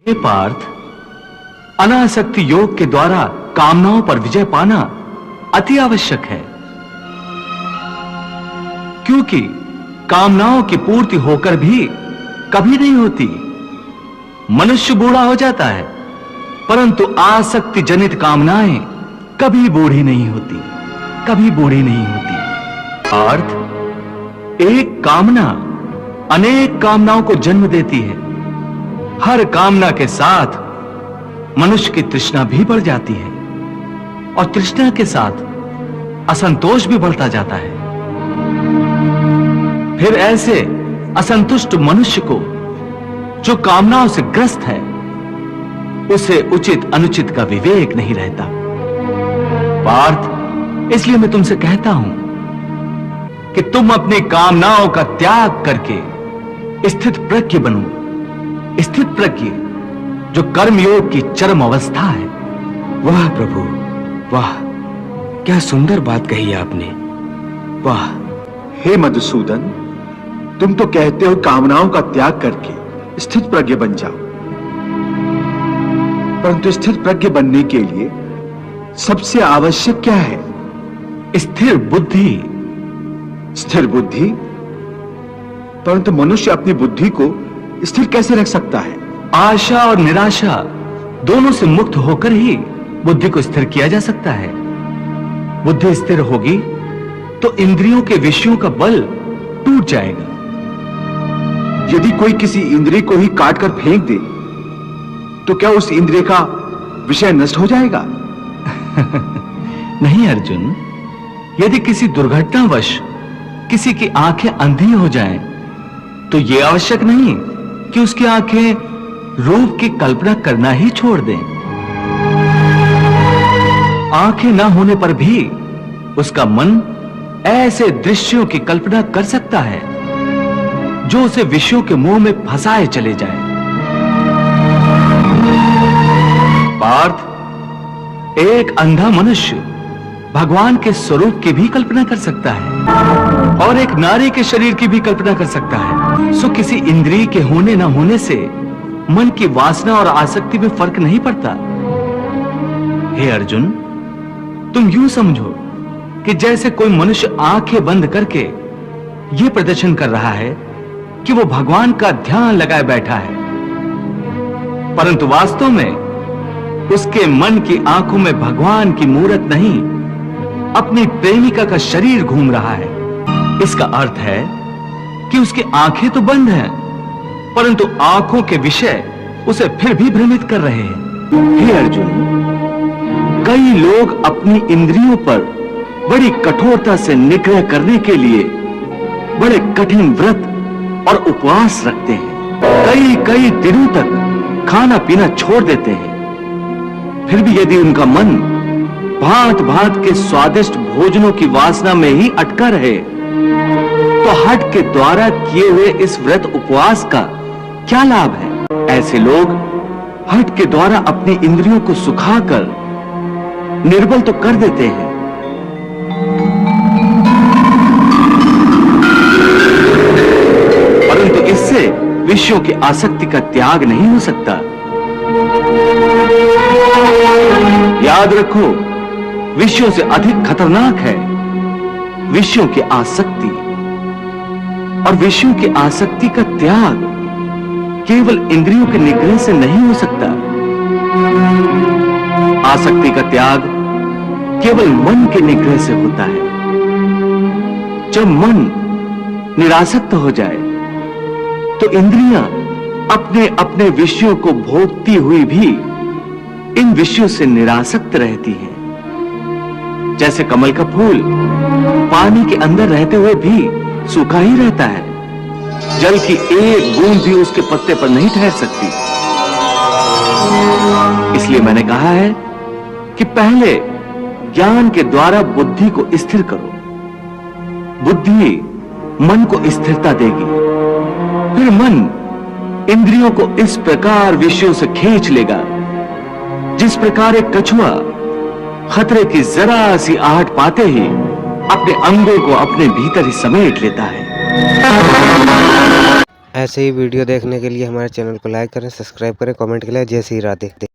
हे पार्थ, अनासक्ति योग के द्वारा कामनाओं पर विजय पाना अति आवश्यक है, क्योंकि कामनाओं की पूर्ति होकर भी कभी नहीं होती। मनुष्य बूढ़ा हो जाता है, परंतु आसक्ति जनित कामनाएं कभी बूढ़ी नहीं होती, कभी बूढ़ी नहीं होती। अर्थ, एक कामना अनेक कामनाओं को जन्म देती है। हर कामना के साथ मनुष्य की तृष्णा भी बढ़ जाती है और तृष्णा के साथ असंतोष भी बढ़ता जाता है। फिर ऐसे असंतुष्ट मनुष्य को, जो कामनाओं से ग्रस्त है, उसे उचित अनुचित का विवेक नहीं रहता। पार्थ, इसलिए मैं तुमसे कहता हूं कि तुम अपनी कामनाओं का त्याग करके स्थित प्रज्ञ बनो। स्थित प्रज्ञ जो कर्मयोग की चरम अवस्था है। वाह प्रभु, वाह, क्या सुंदर बात कही आपने। वाह। हे मधुसूदन, तुम तो कहते हो कामनाओं का त्याग करके स्थित प्रज्ञ बन जाओ, परंतु स्थित प्रज्ञ बनने के लिए सबसे आवश्यक क्या है? स्थिर बुद्धि। स्थिर बुद्धि? परंतु मनुष्य अपनी बुद्धि को स्थिर कैसे रख सकता है? आशा और निराशा दोनों से मुक्त होकर ही बुद्धि को स्थिर किया जा सकता है। बुद्धि स्थिर होगी तो इंद्रियों के विषयों का बल टूट जाएगा। यदि कोई किसी इंद्रिय को ही काट कर फेंक दे तो क्या उस इंद्रिय का विषय नष्ट हो जाएगा? नहीं अर्जुन, यदि किसी दुर्घटनावश किसी की आंखें अंधी हो जाएं, तो यह आवश्यक नहीं कि उसकी आंखें रूप की कल्पना करना ही छोड़ दें। आंखें न होने पर भी उसका मन ऐसे दृश्यों की कल्पना कर सकता है जो उसे विषयों के मुंह में फंसाए चले जाए। पार्थ, एक अंधा मनुष्य भगवान के स्वरूप की भी कल्पना कर सकता है और एक नारी के शरीर की भी कल्पना कर सकता है। सो किसी इंद्रिय के होने न होने से मन की वासना और आसक्ति में फर्क नहीं पड़ता। हे अर्जुन, तुम यूं समझो कि जैसे कोई मनुष्य आंखें बंद करके यह प्रदर्शन कर रहा है कि वो भगवान का ध्यान लगाए बैठा है, परंतु वास्तव में उसके मन की आंखों में भगवान की मूरत नहीं, अपनी प्रेमिका का शरीर घूम रहा है। इसका अर्थ है कि उसकी आंखें तो बंद हैं, परंतु आंखों के विषय उसे फिर भी भ्रमित कर रहे हैं। हे अर्जुन, कई लोग अपनी इंद्रियों पर बड़ी कठोरता से निग्रह करने के लिए बड़े कठिन व्रत और उपवास रखते हैं। कई कई दिनों तक खाना पीना छोड़ देते हैं। फिर भी यदि उनका मन भांत भांत के स्वादिष्ट भोजनों की वासना में ही अटका रहे, तो हठ के द्वारा किए हुए इस व्रत उपवास का क्या लाभ है? ऐसे लोग हठ के द्वारा अपनी इंद्रियों को सुखाकर निर्बल तो कर देते हैं, परंतु इससे विषयों की आसक्ति का त्याग नहीं हो सकता। याद रखो, विषयों से अधिक खतरनाक है विषयों की आसक्ति, और विषयों की आसक्ति का त्याग केवल इंद्रियों के निग्रह से नहीं हो सकता। आसक्ति का त्याग केवल मन के निग्रह से होता है। जब मन निरासक्त हो जाए तो इंद्रियां अपने अपने विषयों को भोगती हुई भी इन विषयों से निरासक्त रहती हैं। जैसे कमल का फूल पानी के अंदर रहते हुए भी सूखा ही रहता है, जल की एक बूंद भी उसके पत्ते पर नहीं ठहर सकती। इसलिए मैंने कहा है कि पहले ज्ञान के द्वारा बुद्धि को स्थिर करो। बुद्धि मन को स्थिरता देगी, फिर मन इंद्रियों को इस प्रकार विषयों से खींच लेगा जिस प्रकार एक कछुआ खतरे की जरा सी आहट पाते ही अपने अंगों को अपने भीतर ही समेट लेता है। ऐसे ही वीडियो देखने के लिए हमारे चैनल को लाइक करें, सब्सक्राइब करें, कमेंट करें। जय श्री राधे।